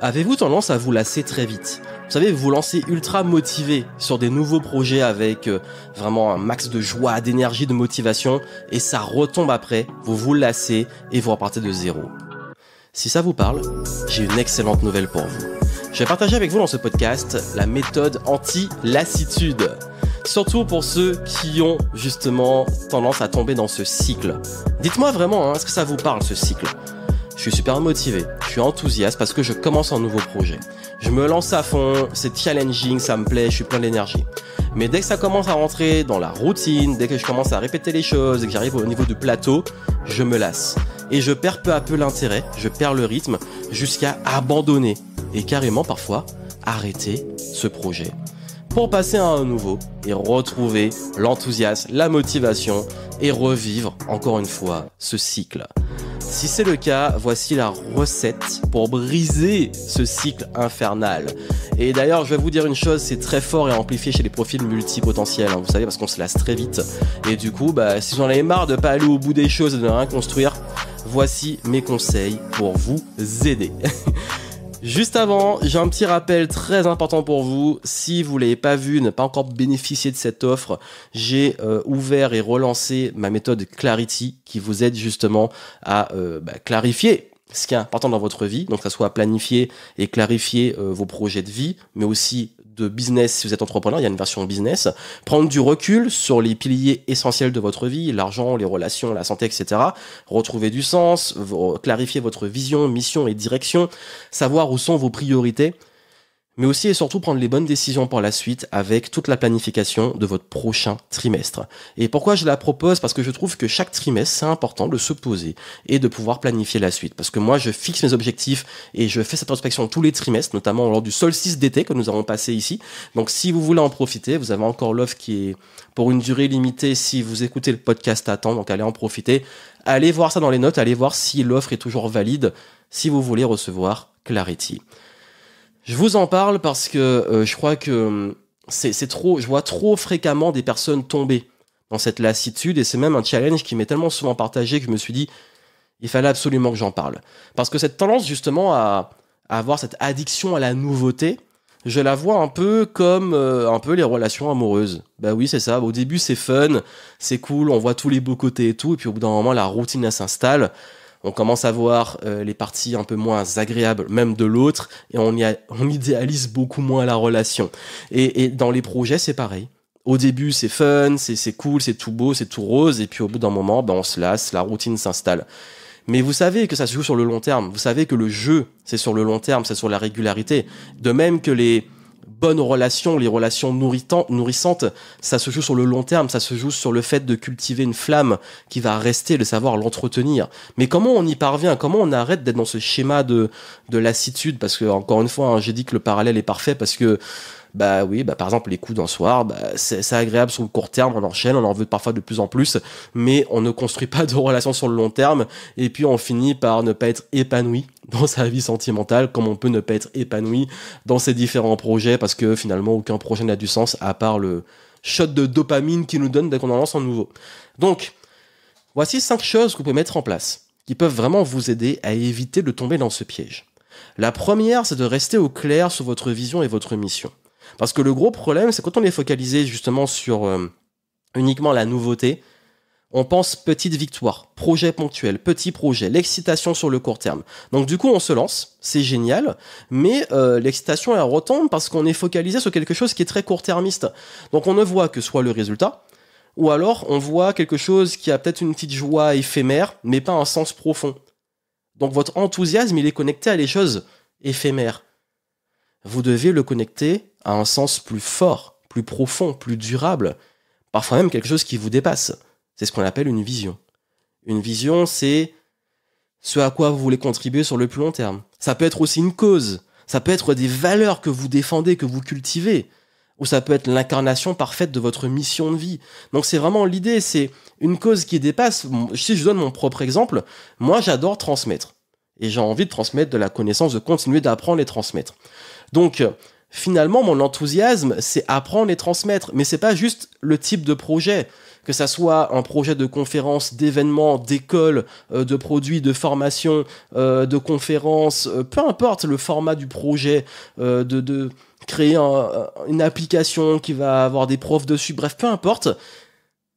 Avez-vous tendance à vous lasser très vite? Vous savez, vous vous lancez ultra motivé sur des nouveaux projets avec vraiment un max de joie, d'énergie, de motivation, et ça retombe après, vous vous lassez et vous repartez de zéro. Si ça vous parle, j'ai une excellente nouvelle pour vous. Je vais partager avec vous dans ce podcast la méthode anti-lassitude. Surtout pour ceux qui ont justement tendance à tomber dans ce cycle. Dites-moi vraiment, est-ce que ça vous parle ce cycle? Je suis super motivé, je suis enthousiaste parce que je commence un nouveau projet. Je me lance à fond, c'est challenging, ça me plaît, je suis plein d'énergie. Mais dès que ça commence à rentrer dans la routine, dès que je commence à répéter les choses et que j'arrive au niveau du plateau, je me lasse. Et je perds peu à peu l'intérêt, je perds le rythme jusqu'à abandonner et carrément parfois arrêter ce projet pour passer à un nouveau et retrouver l'enthousiasme, la motivation et revivre encore une fois ce cycle. Si c'est le cas, voici la recette pour briser ce cycle infernal. Et d'ailleurs, je vais vous dire une chose, c'est très fort et amplifié chez les profils multipotentiels, vous savez, parce qu'on se lasse très vite. Et du coup, si vous en avez marre de pas aller au bout des choses et de ne rien construire, voici mes conseils pour vous aider. Juste avant, j'ai un petit rappel très important pour vous. Si vous l'avez pas vu, ne pas encore bénéficier de cette offre, j'ai ouvert et relancé ma méthode Clarity qui vous aide justement à clarifier ce qui est important dans votre vie. Donc, que ça soit à planifier et clarifier vos projets de vie, mais aussi de business si vous êtes entrepreneur, il y a une version business. Prendre du recul sur les piliers essentiels de votre vie, l'argent, les relations, la santé, etc. Retrouver du sens, clarifier votre vision, mission et direction, savoir où sont vos priorités, mais aussi et surtout prendre les bonnes décisions pour la suite avec toute la planification de votre prochain trimestre. Et pourquoi je la propose? Parce que je trouve que chaque trimestre, c'est important de se poser et de pouvoir planifier la suite. Parce que moi, je fixe mes objectifs et je fais cette prospection tous les trimestres, notamment lors du solstice d'été que nous avons passé ici. Donc, si vous voulez en profiter, vous avez encore l'offre qui est pour une durée limitée si vous écoutez le podcast à temps, donc allez en profiter. Allez voir ça dans les notes, allez voir si l'offre est toujours valide, si vous voulez recevoir Clarity. Je vous en parle parce que je crois que c'est trop, je vois trop fréquemment des personnes tomber dans cette lassitude et c'est même un challenge qui m'est tellement souvent partagé que je me suis dit il fallait absolument que j'en parle. Parce que cette tendance justement à avoir cette addiction à la nouveauté, je la vois un peu comme un peu les relations amoureuses. Bah oui, c'est ça, au début c'est fun, c'est cool, on voit tous les beaux côtés et tout, et puis au bout d'un moment la routine elle s'installe. On commence à voir les parties un peu moins agréables, même de l'autre, et on idéalise beaucoup moins la relation. Et dans les projets, c'est pareil. Au début, c'est fun, c'est cool, c'est tout beau, c'est tout rose, et puis au bout d'un moment, on se lasse, la routine s'installe. Mais vous savez que ça se joue sur le long terme. Vous savez que le jeu, c'est sur le long terme, c'est sur la régularité. De même que les bonnes relations, les relations nourrissantes, ça se joue sur le long terme, ça se joue sur le fait de cultiver une flamme qui va rester, de savoir l'entretenir. Mais comment on y parvient? Comment on arrête d'être dans ce schéma de lassitude? Parce que, encore une fois, j'ai dit que le parallèle est parfait parce que par exemple, les coups d'un soir, c'est agréable sur le court terme, on enchaîne, on en veut parfois de plus en plus, mais on ne construit pas de relation sur le long terme, et puis on finit par ne pas être épanoui dans sa vie sentimentale, comme on peut ne pas être épanoui dans ses différents projets, parce que finalement, aucun projet n'a du sens, à part le shot de dopamine qu'il nous donne dès qu'on en lance un nouveau. Donc, voici 5 choses que vous pouvez mettre en place, qui peuvent vraiment vous aider à éviter de tomber dans ce piège. La première, c'est de rester au clair sur votre vision et votre mission. Parce que le gros problème, c'est quand on est focalisé justement sur uniquement la nouveauté, on pense petite victoire, projet ponctuel, petit projet, l'excitation sur le court terme. Donc du coup, on se lance, c'est génial, mais l'excitation, elle retombe parce qu'on est focalisé sur quelque chose qui est très court-termiste. Donc on ne voit que soit le résultat, ou alors on voit quelque chose qui a peut-être une petite joie éphémère, mais pas un sens profond. Donc votre enthousiasme, il est connecté à des choses éphémères. Vous devez le connecter à un sens plus fort, plus profond, plus durable, parfois même quelque chose qui vous dépasse. C'est ce qu'on appelle une vision. Une vision, c'est ce à quoi vous voulez contribuer sur le plus long terme. Ça peut être aussi une cause, ça peut être des valeurs que vous défendez, que vous cultivez, ou ça peut être l'incarnation parfaite de votre mission de vie. Donc c'est vraiment l'idée, c'est une cause qui dépasse. Si je donne mon propre exemple, moi j'adore transmettre. Et j'ai envie de transmettre de la connaissance, de continuer d'apprendre et transmettre. Donc, finalement, mon enthousiasme, c'est apprendre et transmettre. Mais c'est pas juste le type de projet, que ça soit un projet de conférence, d'événement, d'école, de produits, de formation, de conférence, peu importe le format du projet, de créer une application qui va avoir des profs dessus, bref, peu importe.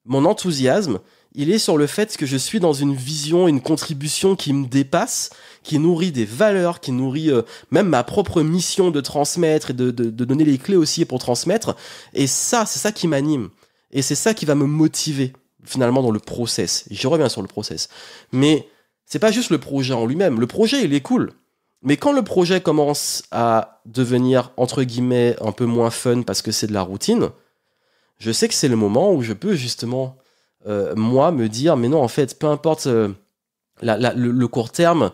Mon enthousiasme, il est sur le fait que je suis dans une vision, une contribution qui me dépasse, qui nourrit des valeurs, qui nourrit même ma propre mission de transmettre et de donner les clés aussi pour transmettre. Et ça, c'est ça qui m'anime. Et c'est ça qui va me motiver, finalement, dans le process. Je reviens sur le process. Mais c'est pas juste le projet en lui-même. Le projet, il est cool. Mais quand le projet commence à devenir, entre guillemets, un peu moins fun parce que c'est de la routine, je sais que c'est le moment où je peux justement... moi, me dire, mais non, en fait, peu importe le court terme,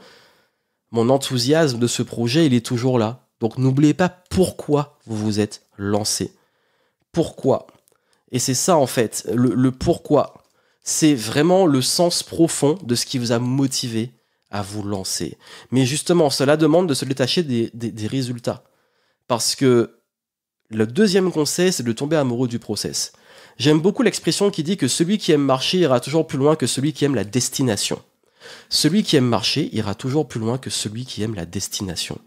mon enthousiasme de ce projet, il est toujours là. Donc, n'oubliez pas pourquoi vous vous êtes lancé. Pourquoi ? Et c'est ça, en fait, le pourquoi. C'est vraiment le sens profond de ce qui vous a motivé à vous lancer. Mais justement, cela demande de se détacher des résultats. Parce que le deuxième conseil, c'est de tomber amoureux du process. J'aime beaucoup l'expression qui dit que celui qui aime marcher ira toujours plus loin que celui qui aime la destination. Celui qui aime marcher ira toujours plus loin que celui qui aime la destination.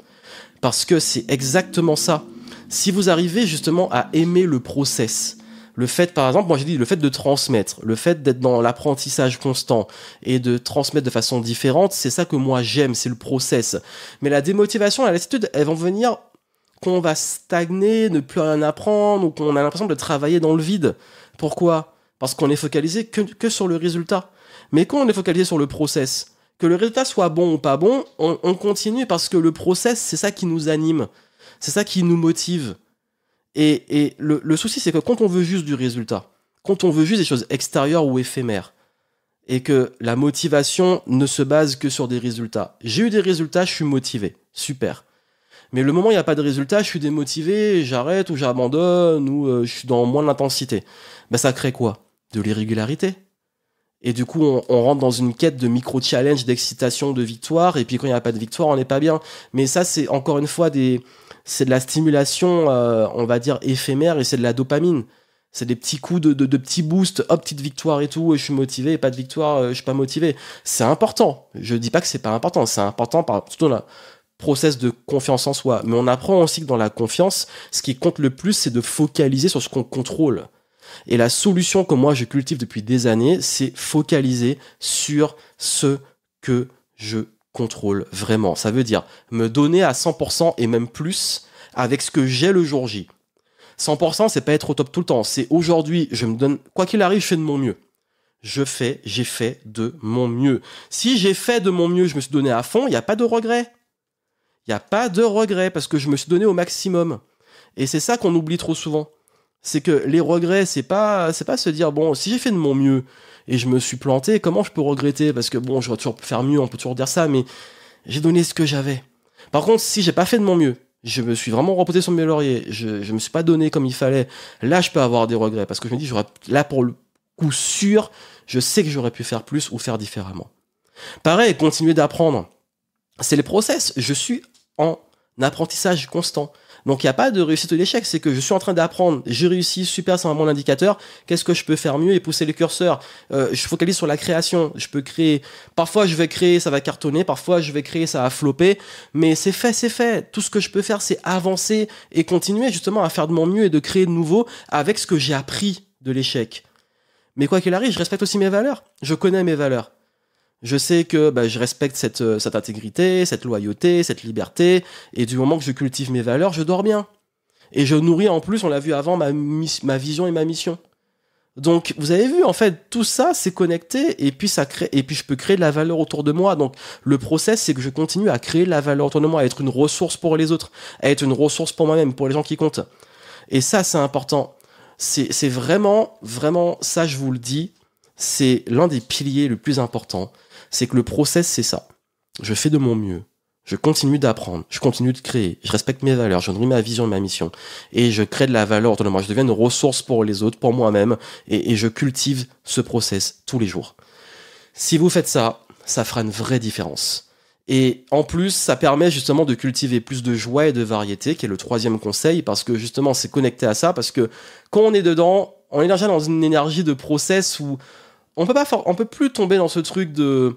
Parce que c'est exactement ça. Si vous arrivez justement à aimer le process, le fait, par exemple, moi j'ai dit le fait de transmettre, le fait d'être dans l'apprentissage constant et de transmettre de façon différente, c'est ça que moi j'aime, c'est le process. Mais la démotivation et la lassitude, elles vont venir qu'on va stagner, ne plus rien apprendre, ou qu'on a l'impression de travailler dans le vide. Pourquoi ? Parce qu'on est focalisé que sur le résultat. Mais quand on est focalisé sur le process, que le résultat soit bon ou pas bon, on continue parce que le process, c'est ça qui nous anime. C'est ça qui nous motive. Et le souci, c'est que quand on veut juste du résultat, quand on veut juste des choses extérieures ou éphémères, et que la motivation ne se base que sur des résultats. J'ai eu des résultats, je suis motivé. Super. Mais le moment où il n'y a pas de résultat, je suis démotivé, j'arrête ou j'abandonne ou je suis dans moins d'intensité. Ben, ça crée quoi ? De l'irrégularité. Et du coup, on rentre dans une quête de micro-challenge, d'excitation, de victoire. Et puis quand il n'y a pas de victoire, on n'est pas bien. Mais ça, c'est encore une fois c'est de la stimulation, on va dire, éphémère et c'est de la dopamine. C'est des petits coups de petits boosts, hop, petite victoire et tout, et je suis motivé, et pas de victoire, je suis pas motivé. C'est important. Je dis pas que c'est pas important. C'est important, surtout là. Process de confiance en soi. Mais on apprend aussi que dans la confiance, ce qui compte le plus, c'est de focaliser sur ce qu'on contrôle. Et la solution que moi je cultive depuis des années, c'est focaliser sur ce que je contrôle vraiment. Ça veut dire me donner à 100% et même plus avec ce que j'ai le jour J. 100%, c'est pas être au top tout le temps. C'est aujourd'hui, je me donne, quoi qu'il arrive, je fais de mon mieux. J'ai fait de mon mieux. Si j'ai fait de mon mieux, je me suis donné à fond, il n'y a pas de regret. Il n'y a pas de regret parce que je me suis donné au maximum. Et c'est ça qu'on oublie trop souvent. C'est que les regrets, c'est pas se dire, bon, si j'ai fait de mon mieux et je me suis planté, comment je peux regretter ? Parce que bon, j'aurais toujours pu faire mieux, on peut toujours dire ça, mais j'ai donné ce que j'avais. Par contre, si j'ai pas fait de mon mieux, je me suis vraiment reposé sur mes lauriers, je me suis pas donné comme il fallait, là, je peux avoir des regrets. Parce que je me dis, là, pour le coup sûr, je sais que j'aurais pu faire plus ou faire différemment. Pareil, continuer d'apprendre. C'est les process. Je suis en apprentissage constant. Donc, il n'y a pas de réussite ou d'échec, c'est que je suis en train d'apprendre. J'ai réussi, super, c'est un bon indicateur. Qu'est-ce que je peux faire mieux et pousser les curseurs ? Je focalise sur la création. Je peux créer. Parfois, je vais créer, ça va cartonner. Parfois, je vais créer, ça va flopper. Mais c'est fait, c'est fait. Tout ce que je peux faire, c'est avancer et continuer justement à faire de mon mieux et de créer de nouveau avec ce que j'ai appris de l'échec. Mais quoi qu'il arrive, je respecte aussi mes valeurs. Je connais mes valeurs. Je sais que je respecte cette intégrité, cette loyauté, cette liberté, et du moment que je cultive mes valeurs, je dors bien. Et je nourris en plus, on l'a vu avant, ma vision et ma mission. Donc, vous avez vu, en fait, tout ça, c'est connecté, et puis je peux créer de la valeur autour de moi. Donc, le process, c'est que je continue à créer de la valeur autour de moi, à être une ressource pour les autres, à être une ressource pour moi-même, pour les gens qui comptent. Et ça, c'est important. C'est vraiment, vraiment, ça, je vous le dis, c'est l'un des piliers le plus important. C'est que le process, c'est ça. Je fais de mon mieux. Je continue d'apprendre. Je continue de créer. Je respecte mes valeurs. Je nourris ma vision et ma mission. Et je crée de la valeur autour de moi. Je deviens une ressource pour les autres, pour moi-même. Et je cultive ce process tous les jours. Si vous faites ça, ça fera une vraie différence. Et en plus, ça permet justement de cultiver plus de joie et de variété, qui est le troisième conseil, parce que justement, c'est connecté à ça, parce que quand on est dedans, on est déjà dans une énergie de process où on peut plus tomber dans ce truc de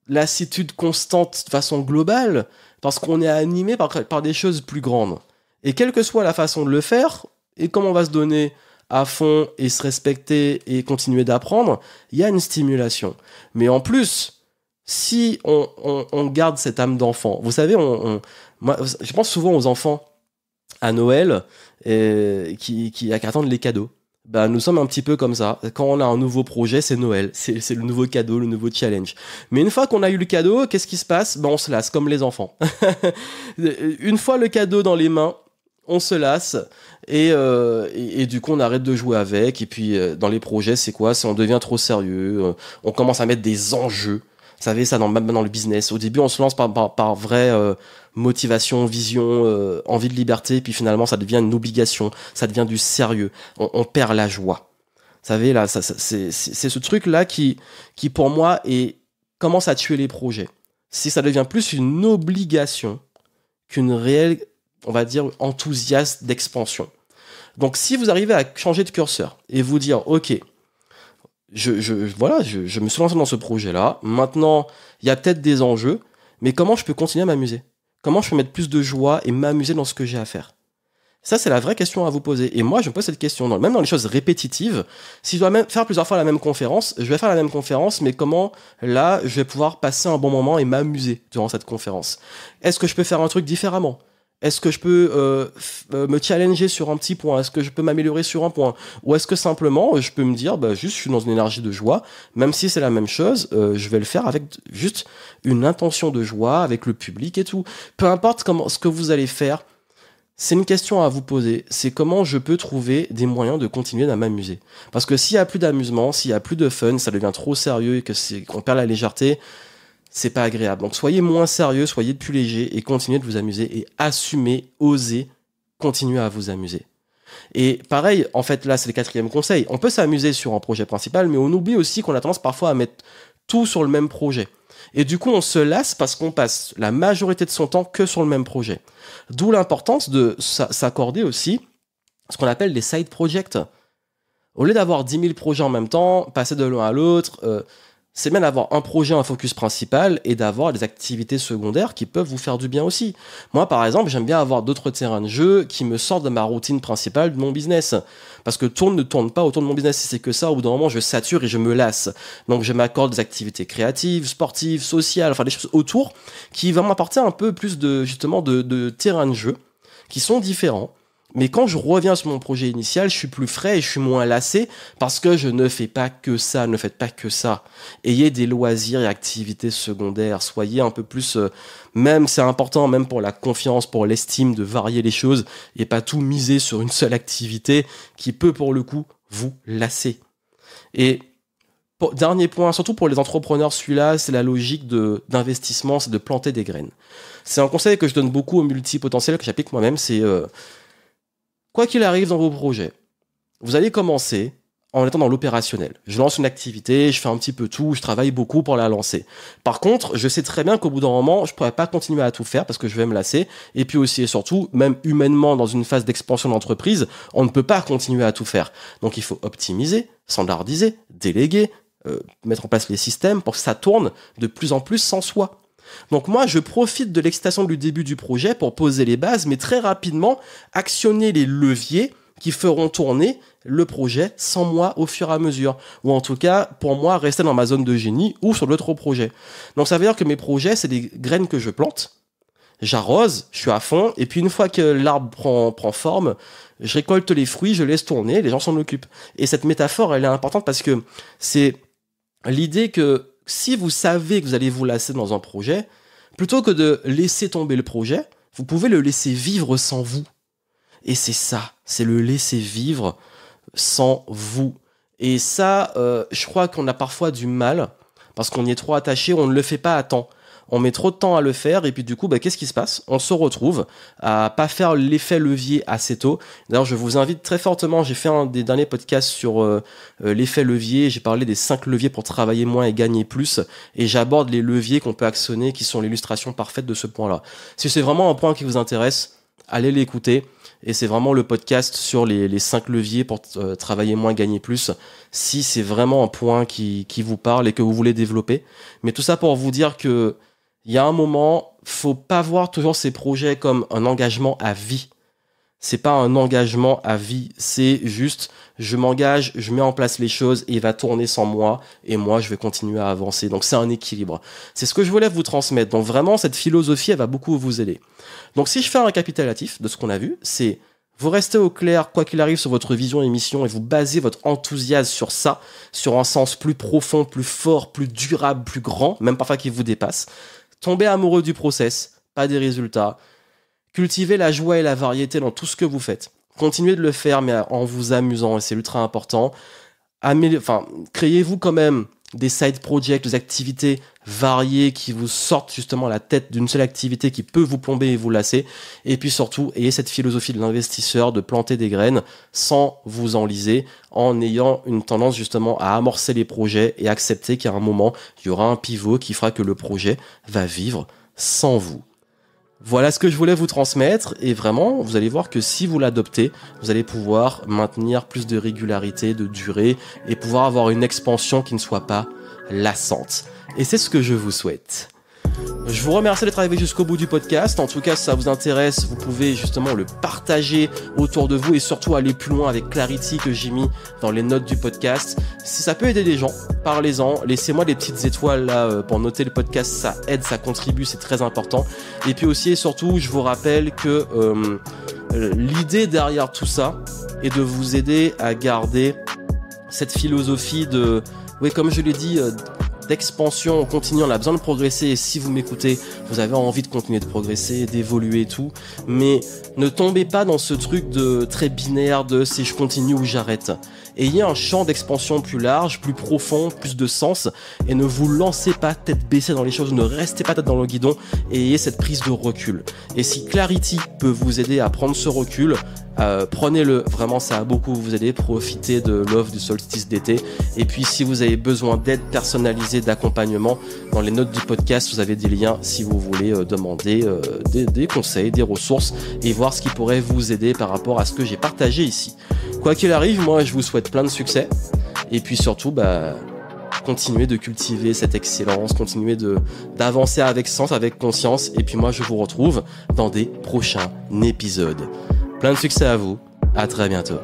lassitude constante de façon globale, parce qu'on est animé par des choses plus grandes. Et quelle que soit la façon de le faire, et comme on va se donner à fond et se respecter et continuer d'apprendre, il y a une stimulation. Mais en plus, si on garde cette âme d'enfant, vous savez, moi, je pense souvent aux enfants à Noël qui attendent les cadeaux. Bah, nous sommes un petit peu comme ça. Quand on a un nouveau projet, c'est Noël. C'est le nouveau cadeau, le nouveau challenge. Mais une fois qu'on a eu le cadeau, qu'est-ce qui se passe? Bah, on se lasse, comme les enfants. Une fois le cadeau dans les mains, on se lasse et du coup on arrête de jouer avec. Et puis dans les projets, c'est quoi? C'est on devient trop sérieux. On commence à mettre des enjeux. Vous savez, ça même dans le business. Au début, on se lance par vraie motivation, vision, envie de liberté, puis finalement, ça devient une obligation, ça devient du sérieux. On perd la joie. Vous savez, là, c'est ce truc-là qui, pour moi, commence à tuer les projets. Si ça devient plus une obligation qu'une réelle, on va dire, enthousiasme d'expansion. Donc, si vous arrivez à changer de curseur et vous dire, OK, voilà, je me suis lancé dans ce projet-là. Maintenant, il y a peut-être des enjeux, mais comment je peux continuer à m'amuser? Comment je peux mettre plus de joie et m'amuser dans ce que j'ai à faire? Ça, c'est la vraie question à vous poser. Et moi, je me pose cette question, même dans les choses répétitives. Si je dois même faire plusieurs fois la même conférence, je vais faire la même conférence, mais comment, là, je vais pouvoir passer un bon moment et m'amuser durant cette conférence? Est-ce que je peux faire un truc différemment? Est-ce que je peux me challenger sur un petit point? Est-ce que je peux m'améliorer sur un point? Ou est-ce que simplement, je peux me dire, juste, je suis dans une énergie de joie, même si c'est la même chose, je vais le faire avec juste une intention de joie, avec le public et tout. Peu importe ce que vous allez faire, c'est une question à vous poser. C'est comment je peux trouver des moyens de continuer à m'amuser. Parce que s'il y a plus d'amusement, s'il y a plus de fun, ça devient trop sérieux et qu'on perd la légèreté, c'est pas agréable. Donc soyez moins sérieux, soyez plus léger et continuez de vous amuser et assumez, osez, continuez à vous amuser. Et pareil, en fait, là, c'est le quatrième conseil. On peut s'amuser sur un projet principal, mais on oublie aussi qu'on a tendance parfois à mettre tout sur le même projet. Et du coup, on se lasse parce qu'on passe la majorité de son temps que sur le même projet. D'où l'importance de s'accorder aussi ce qu'on appelle des side projects. Au lieu d'avoir 10 000 projets en même temps, passer de l'un à l'autre, c'est bien d'avoir un projet, un focus principal et d'avoir des activités secondaires qui peuvent vous faire du bien aussi. Moi, par exemple, j'aime bien avoir d'autres terrains de jeu qui me sortent de ma routine principale de mon business. Parce que ne tourne pas autour de mon business. Si c'est que ça, au bout d'un moment, je sature et je me lasse. Donc, je m'accorde des activités créatives, sportives, sociales, enfin des choses autour qui vont m'apporter un peu plus de terrains de jeu qui sont différents. Mais quand je reviens sur mon projet initial, je suis plus frais et je suis moins lassé parce que je ne fais pas que ça, ne faites pas que ça. Ayez des loisirs et activités secondaires, soyez un peu plus, même c'est important, même pour la confiance, pour l'estime, de varier les choses et pas tout miser sur une seule activité qui peut pour le coup vous lasser. Et dernier point, surtout pour les entrepreneurs, celui-là, c'est la logique d'investissement, c'est de planter des graines. C'est un conseil que je donne beaucoup aux multipotentiels, que j'applique moi-même, c'est... quoi qu'il arrive dans vos projets, vous allez commencer en étant dans l'opérationnel. Je lance une activité, je fais un petit peu tout, je travaille beaucoup pour la lancer. Par contre, je sais très bien qu'au bout d'un moment, je ne pourrai pas continuer à tout faire parce que je vais me lasser. Et puis aussi et surtout, même humainement, dans une phase d'expansion d'entreprise, on ne peut pas continuer à tout faire. Donc il faut optimiser, standardiser, déléguer, mettre en place les systèmes pour que ça tourne de plus en plus sans soi. Donc moi, je profite de l'excitation du début du projet pour poser les bases, mais très rapidement, actionner les leviers qui feront tourner le projet sans moi au fur et à mesure. Ou en tout cas, pour moi, rester dans ma zone de génie ou sur d'autres projets. Donc ça veut dire que mes projets, c'est des graines que je plante, j'arrose, je suis à fond, et puis une fois que l'arbre prend forme, je récolte les fruits, je laisse tourner, les gens s'en occupent. Et cette métaphore, elle est importante parce que c'est l'idée que si vous savez que vous allez vous lasser dans un projet, plutôt que de laisser tomber le projet, vous pouvez le laisser vivre sans vous. Et c'est ça, c'est le laisser vivre sans vous. Et ça, je crois qu'on a parfois du mal, parce qu'on y est trop attaché, on ne le fait pas à temps. on met trop de temps à le faire et puis du coup, qu'est-ce qui se passe? On se retrouve à pas faire l'effet levier assez tôt. D'ailleurs, je vous invite très fortement, j'ai fait un des derniers podcasts sur l'effet levier, j'ai parlé des 5 leviers pour travailler moins et gagner plus, et j'aborde les leviers qu'on peut actionner qui sont l'illustration parfaite de ce point-là. Si c'est vraiment un point qui vous intéresse, allez l'écouter. Et c'est vraiment le podcast sur les 5 leviers pour travailler moins, gagner plus, si c'est vraiment un point qui vous parle et que vous voulez développer. Mais tout ça pour vous dire que il y a un moment, faut pas voir toujours ces projets comme un engagement à vie. C'est pas un engagement à vie, c'est juste je m'engage, je mets en place les choses et il va tourner sans moi et moi je vais continuer à avancer. Donc c'est un équilibre. C'est ce que je voulais vous transmettre. Donc vraiment cette philosophie elle va beaucoup vous aider. Donc si je fais un récapitulatif de ce qu'on a vu, c'est vous restez au clair quoi qu'il arrive sur votre vision et mission et vous basez votre enthousiasme sur ça, sur un sens plus profond, plus fort, plus durable, plus grand, même parfois qui vous dépasse. Tombez amoureux du process, pas des résultats. Cultivez la joie et la variété dans tout ce que vous faites. Continuez de le faire, mais en vous amusant, et c'est ultra important. Créez-vous quand même des side projects, des activités variées qui vous sortent justement la tête d'une seule activité qui peut vous plomber et vous lasser. Et puis surtout, ayez cette philosophie de l'investisseur de planter des graines sans vous enliser, en ayant une tendance justement à amorcer les projets et accepter qu'à un moment, il y aura un pivot qui fera que le projet va vivre sans vous. Voilà ce que je voulais vous transmettre et vraiment, vous allez voir que si vous l'adoptez, vous allez pouvoir maintenir plus de régularité, de durée et pouvoir avoir une expansion qui ne soit pas lassante. Et c'est ce que je vous souhaite. Je vous remercie d'être arrivé jusqu'au bout du podcast. En tout cas, si ça vous intéresse, vous pouvez justement le partager autour de vous et surtout aller plus loin avec Clarity que j'ai mis dans les notes du podcast. Si ça peut aider des gens, parlez-en. Laissez-moi des petites étoiles là pour noter le podcast. Ça aide, ça contribue, c'est très important. Et puis aussi et surtout, je vous rappelle que l'idée derrière tout ça est de vous aider à garder cette philosophie de, oui, comme je l'ai dit, d'expansion, on continue, on a besoin de progresser et si vous m'écoutez, vous avez envie de continuer de progresser, d'évoluer et tout, mais ne tombez pas dans ce truc de très binaire de si je continue ou j'arrête. Ayez un champ d'expansion plus large, plus profond, plus de sens et ne vous lancez pas tête baissée dans les choses, ne restez pas tête dans le guidon et ayez cette prise de recul. Et si Clarity peut vous aider à prendre ce recul, prenez-le, vraiment ça a beaucoup vous aider, profitez de l'offre du solstice d'été et puis si vous avez besoin d'aide personnalisée, d'accompagnement, dans les notes du podcast vous avez des liens si vous voulez demander des conseils, des ressources et voir ce qui pourrait vous aider par rapport à ce que j'ai partagé ici. Quoi qu'il arrive, moi je vous souhaite plein de succès et puis surtout continuez de cultiver cette excellence, continuez d'avancer avec sens, avec conscience et puis moi je vous retrouve dans des prochains épisodes. Plein de succès à vous, à très bientôt.